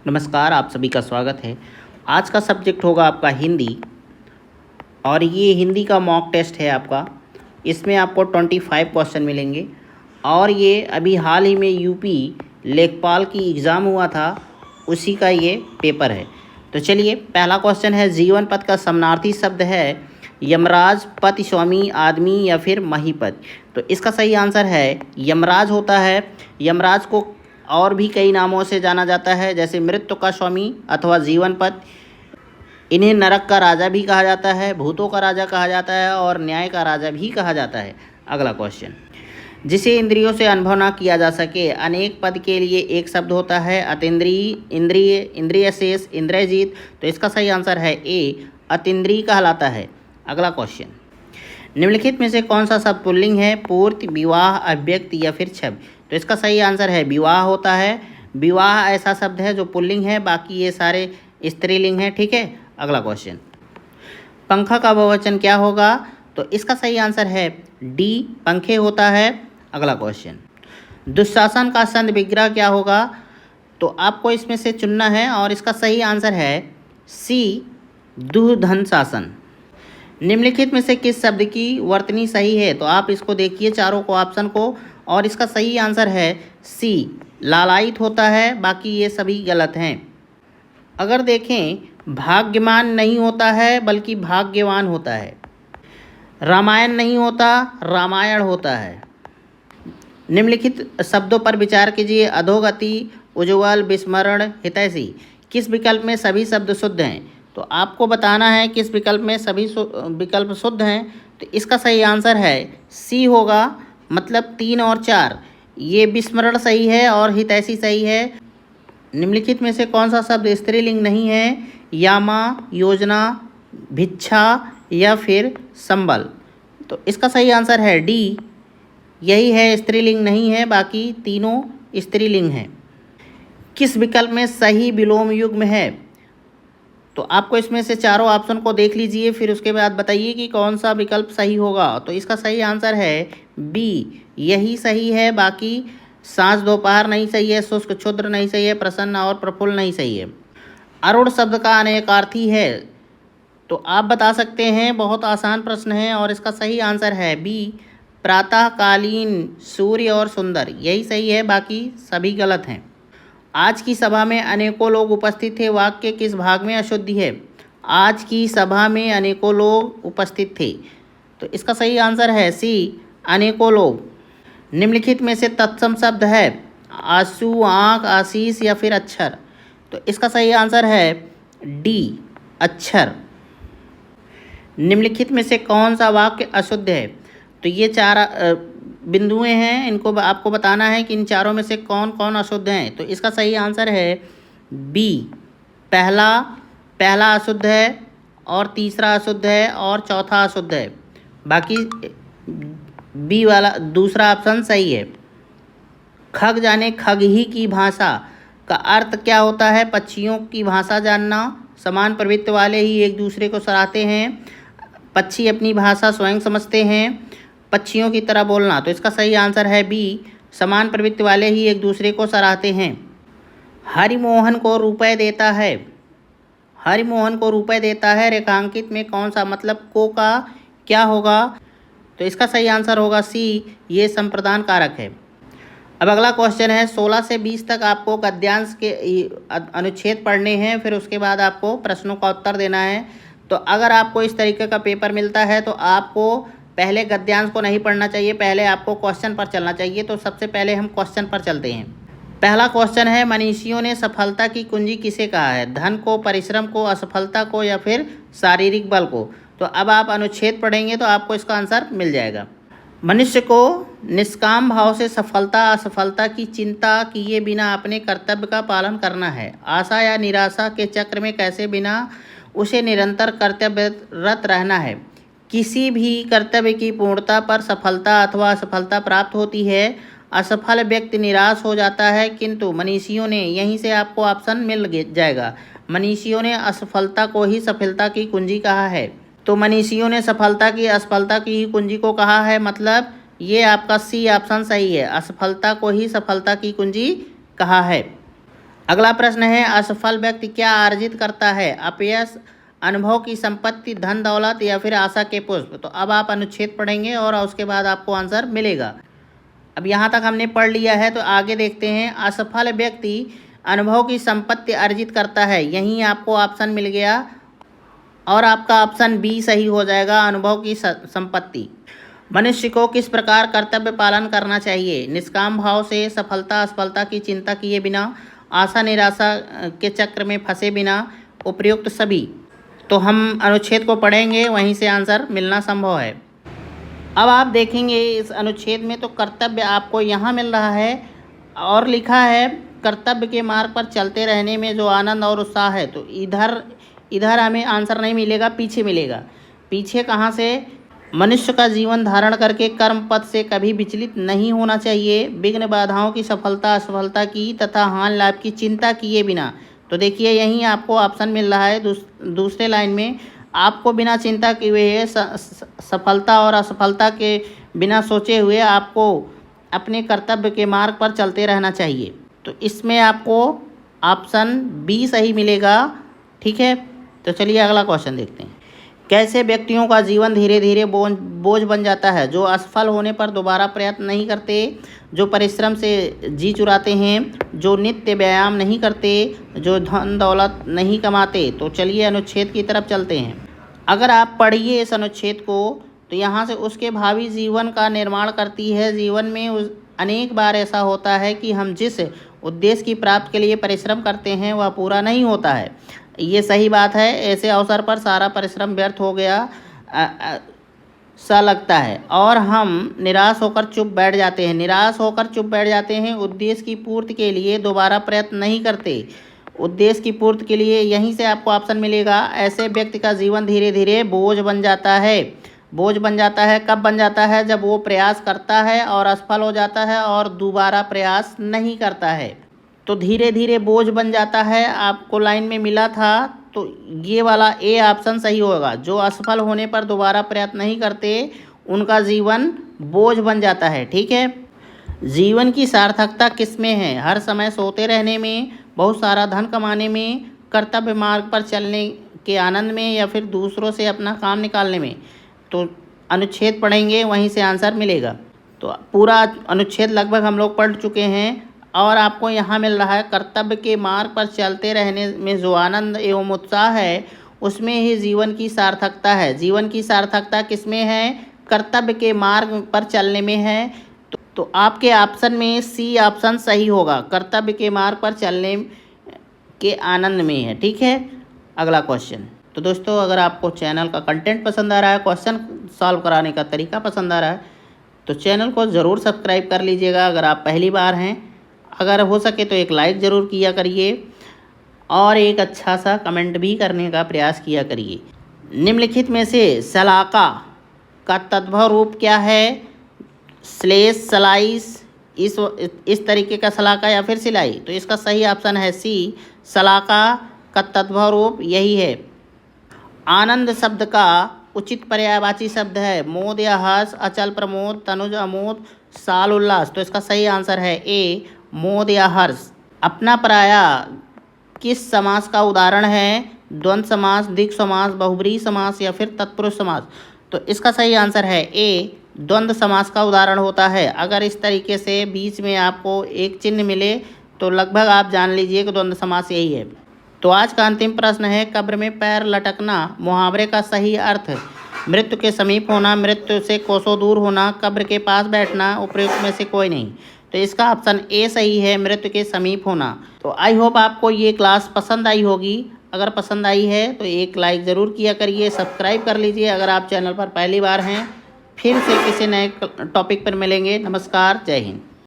नमस्कार, आप सभी का स्वागत है। आज का सब्जेक्ट होगा आपका हिंदी और ये हिंदी का मॉक टेस्ट है आपका। इसमें आपको 25 क्वेश्चन मिलेंगे और ये अभी हाल ही में यूपी लेखपाल की एग्ज़ाम हुआ था, उसी का ये पेपर है। तो चलिए, पहला क्वेश्चन है, जीवन पद का समानार्थी शब्द है यमराज, पति, स्वामी, आदमी या फिर महीपत। तो इसका सही आंसर है यमराज होता है। यमराज को और भी कई नामों से जाना जाता है, जैसे मृत्यु का स्वामी अथवा जीवन पद। इन्हें नरक का राजा भी कहा जाता है, भूतों का राजा कहा जाता है और न्याय का राजा भी कहा जाता है। अगला क्वेश्चन, जिसे इंद्रियों से अनुभव ना किया जा सके, अनेक पद के लिए एक शब्द होता है अतीन्द्रिय, इंद्रिय, इंद्रिय शेष, इंद्रजीत। तो इसका सही आंसर है ए, अतीन्द्रिय कहलाता है। अगला क्वेश्चन, निम्नलिखित में से कौन सा शब्द पुल्लिंग है, पूर्ति, विवाह, अव्यक्त या फिर छब। तो इसका सही आंसर है विवाह होता है। विवाह ऐसा शब्द है जो पुल्लिंग है, बाकी ये सारे स्त्रीलिंग हैं। ठीक है। अगला क्वेश्चन, पंखा का बहुवचन क्या होगा। तो इसका सही आंसर है डी, पंखे होता है। अगला क्वेश्चन, दुशासन का संध विग्रह क्या होगा। तो आपको इसमें से चुनना है और इसका सही आंसर है सी, दुधन शासन। निम्नलिखित में से किस शब्द की वर्तनी सही है। तो आप इसको देखिए चारों को, ऑप्शन को, और इसका सही आंसर है सी, लालायित होता है। बाकी ये सभी गलत हैं। अगर देखें, भाग्यमान नहीं होता है बल्कि भाग्यवान होता है। रामायण नहीं होता, रामायण होता है। निम्नलिखित शब्दों पर विचार कीजिए, अधोगति, उज्ज्वल, विस्मरण, हितैषी। किस विकल्प में सभी शब्द शुद्ध हैं। तो आपको बताना है किस विकल्प में सभी विकल्प शुद्ध हैं। तो इसका सही आंसर है सी होगा, मतलब 3 और 4। ये विस्मरण सही है और हितैषी सही है। निम्नलिखित में से कौन सा शब्द स्त्रीलिंग नहीं है, यामा, योजना, भिक्षा या फिर संबल। तो इसका सही आंसर है डी, यही है, स्त्रीलिंग नहीं है, बाकी तीनों स्त्रीलिंग हैं। किस विकल्प में सही विलोम युग्म है। तो आपको इसमें से चारों ऑप्शन को देख लीजिए, फिर उसके बाद बताइए कि कौन सा विकल्प सही होगा। तो इसका सही आंसर है बी, यही सही है। बाकी सांझ दोपहर नहीं सही है, शुष्क क्षुद्र नहीं सही है, प्रसन्न और प्रफुल्ल नहीं सही है। अरुण शब्द का अनेकार्थी है। तो आप बता सकते हैं, बहुत आसान प्रश्न है और इसका सही आंसर है बी, प्रातःकालीन, सूर्य और सुंदर, यही सही है, बाकी सभी गलत हैं। आज की सभा में अनेकों लोग उपस्थित थे, वाक्य किस भाग में अशुद्धि है। आज की सभा में अनेकों लोग उपस्थित थे। तो इसका सही आंसर है सी, अनेकों लोग। निम्नलिखित में से तत्सम शब्द है आंसू, आँख, आशीष या फिर अक्षर। तो इसका सही आंसर है डी, अक्षर। निम्नलिखित में से कौन सा वाक्य अशुद्ध है। तो ये 4 बिंदुएं हैं, इनको आपको बताना है कि इन चारों में से कौन कौन अशुद्ध हैं। तो इसका सही आंसर है बी, पहला अशुद्ध है और तीसरा अशुद्ध है और चौथा अशुद्ध है। बाकी बी वाला दूसरा ऑप्शन सही है। खग जाने खग ही की भाषा का अर्थ क्या होता है। पक्षियों की भाषा जानना, समान प्रवृत्ति वाले ही एक दूसरे को सराहते हैं, पक्षी अपनी भाषा स्वयं समझते हैं, पक्षियों की तरह बोलना। तो इसका सही आंसर है बी, समान प्रवृत्ति वाले ही एक दूसरे को सराहते हैं। हरिमोहन को रुपए देता है, हरिमोहन को रुपए देता है, रेखांकित में कौन सा मतलब को का क्या होगा। तो इसका सही आंसर होगा सी, ये संप्रदान कारक है। अब अगला क्वेश्चन है, 16 से 20 तक आपको गद्यांश के अनुच्छेद पढ़ने हैं, फिर उसके बाद आपको प्रश्नों का उत्तर देना है। तो अगर आपको इस तरीके का पेपर मिलता है तो आपको पहले गद्यांश को नहीं पढ़ना चाहिए, पहले आपको क्वेश्चन पर चलना चाहिए। तो सबसे पहले हम क्वेश्चन पर चलते हैं। पहला क्वेश्चन है, मनीषियों ने सफलता की कुंजी किसे कहा है। धन को, परिश्रम को, असफलता को या फिर शारीरिक बल को। तो अब आप अनुच्छेद पढ़ेंगे तो आपको इसका आंसर मिल जाएगा। मनुष्य को निष्काम भाव से सफलता असफलता की चिंता किए बिना अपने कर्तव्य का पालन करना है। आशा या निराशा के चक्र में कैसे बिना उसे निरंतर कर्तव्यरत रहना है। किसी भी कर्तव्य की पूर्णता पर सफलता अथवा असफलता प्राप्त होती है। असफल व्यक्ति निराश हो जाता है, किंतु मनीषियों ने, यहीं से आपको ऑप्शन मिल जाएगा, मनीषियों ने असफलता को ही सफलता की कुंजी कहा है। तो मनीषियों ने सफलता की असफलता की ही कुंजी को कहा है, मतलब ये आपका सी ऑप्शन सही है, असफलता को ही सफलता की कुंजी कहा है। अगला प्रश्न है, असफल व्यक्ति क्या अर्जित करता है? अपयश, अनुभव की संपत्ति, धन दौलत या फिर आशा के पुष्प। तो अब आप अनुच्छेद पढ़ेंगे और उसके बाद आपको आंसर मिलेगा। अब यहाँ तक हमने पढ़ लिया है, तो आगे देखते हैं। असफल व्यक्ति अनुभव की संपत्ति अर्जित करता है, यहीं आपको ऑप्शन मिल गया और आपका ऑप्शन बी सही हो जाएगा, अनुभव की संपत्ति। मनुष्य को किस प्रकार कर्तव्य पालन करना चाहिए? निष्काम भाव से, सफलता असफलता की चिंता किए बिना, आशा निराशा के चक्र में फंसे बिना, उपयुक्त सभी। तो हम अनुच्छेद को पढ़ेंगे, वहीं से आंसर मिलना संभव है। अब आप देखेंगे इस अनुच्छेद में तो कर्तव्य आपको यहाँ मिल रहा है और लिखा है कर्तव्य के मार्ग पर चलते रहने में जो आनंद और उत्साह है। तो इधर हमें आंसर नहीं मिलेगा, पीछे मिलेगा। पीछे कहाँ से? मनुष्य का जीवन धारण करके कर्म पथ से कभी विचलित नहीं होना चाहिए, विघ्न बाधाओं की, सफलता असफलता की तथा हानि लाभ की चिंता किए बिना। तो देखिए यहीं आपको ऑप्शन मिल रहा है दूसरे लाइन में, आपको बिना चिंता किए हुए सफलता और असफलता के बिना सोचे हुए आपको अपने कर्तव्य के मार्ग पर चलते रहना चाहिए। तो इसमें आपको ऑप्शन बी सही मिलेगा। ठीक है, तो चलिए अगला क्वेश्चन देखते हैं। कैसे व्यक्तियों का जीवन धीरे धीरे बोझ बन जाता है? जो असफल होने पर दोबारा प्रयत्न नहीं करते, जो परिश्रम से जी चुराते हैं, जो नित्य व्यायाम नहीं करते, जो धन दौलत नहीं कमाते। तो चलिए अनुच्छेद की तरफ चलते हैं। अगर आप पढ़िए इस अनुच्छेद को तो यहाँ से उसके भावी जीवन का निर्माण करती है। जीवन में अनेक बार ऐसा होता है कि हम जिस उद्देश्य की प्राप्ति के लिए परिश्रम करते हैं वह पूरा नहीं होता है। ये सही बात है। ऐसे अवसर पर सारा परिश्रम व्यर्थ हो गया सा लगता है और हम निराश होकर चुप बैठ जाते हैं। उद्देश्य की पूर्ति के लिए दोबारा प्रयत्न नहीं करते। उद्देश्य की पूर्ति के लिए यहीं से आपको ऑप्शन मिलेगा। ऐसे व्यक्ति का जीवन धीरे धीरे बोझ बन जाता है। कब बन जाता है? जब वो प्रयास करता है और असफल हो जाता है और दोबारा प्रयास नहीं करता है। तो धीरे धीरे बोझ बन जाता है, आपको लाइन में मिला था, तो ये वाला ए ऑप्शन सही होगा। जो असफल होने पर दोबारा प्रयत्न नहीं करते उनका जीवन बोझ बन जाता है। ठीक है, जीवन की सार्थकता किस में है? हर समय सोते रहने में, बहुत सारा धन कमाने में, कर्तव्य मार्ग पर चलने के आनंद में या फिर दूसरों से अपना काम निकालने में। तो अनुच्छेद पढ़ेंगे, वहीं से आंसर मिलेगा। तो पूरा अनुच्छेद लगभग हम लोग पढ़ चुके हैं और आपको यहाँ मिल रहा है कर्तव्य के मार्ग पर चलते रहने में जो आनंद एवं उत्साह है उसमें ही जीवन की सार्थकता है। जीवन की सार्थकता किसमें है? कर्तव्य के मार्ग पर चलने में है। तो आपके ऑप्शन में सी ऑप्शन सही होगा, कर्तव्य के मार्ग पर चलने के आनंद में है। ठीक है, अगला क्वेश्चन। तो दोस्तों अगर आपको चैनल का कंटेंट पसंद आ रहा है, क्वेश्चन सॉल्व कराने का तरीका पसंद आ रहा है, तो चैनल को ज़रूर सब्सक्राइब कर लीजिएगा अगर आप पहली बार हैं। अगर हो सके तो एक लाइक ज़रूर किया करिए और एक अच्छा सा कमेंट भी करने का प्रयास किया करिए। निम्नलिखित में से सलाका का तद्भव रूप क्या है? स्लेश, स्लाइस, इस तरीके का सलाका या फिर सिलाई। तो इसका सही ऑप्शन है सी, सलाका का तद्भव रूप यही है। आनंद शब्द का उचित पर्यायवाची शब्द है मोद या हर्ष, अचल प्रमोद, तनुज अमोद, साल उल्लास। तो इसका सही आंसर है ए, मोद या हर्ष। अपना पराया किस समास का उदाहरण है? द्वंद्व समास, द्विग समास, बहुब्रीहि समास या फिर तत्पुरुष समास। तो इसका सही आंसर है ए, द्वंद्व समास का उदाहरण होता है। अगर इस तरीके से बीच में आपको एक चिन्ह मिले तो लगभग आप जान लीजिए कि द्वंद्व समास यही है। तो आज का अंतिम प्रश्न है, कब्र में पैर लटकना मुहावरे का सही अर्थ? मृत्यु के समीप होना, मृत्यु से कोसों दूर होना, कब्र के पास बैठना, उपयुक्त में से कोई नहीं। तो इसका ऑप्शन ए सही है, मृत्यु के समीप होना। तो आई होप आपको ये क्लास पसंद आई होगी। अगर पसंद आई है तो एक लाइक ज़रूर किया करिए, सब्सक्राइब कर लीजिए अगर आप चैनल पर पहली बार हैं। फिर से किसी नए टॉपिक पर मिलेंगे। नमस्कार, जय हिंद।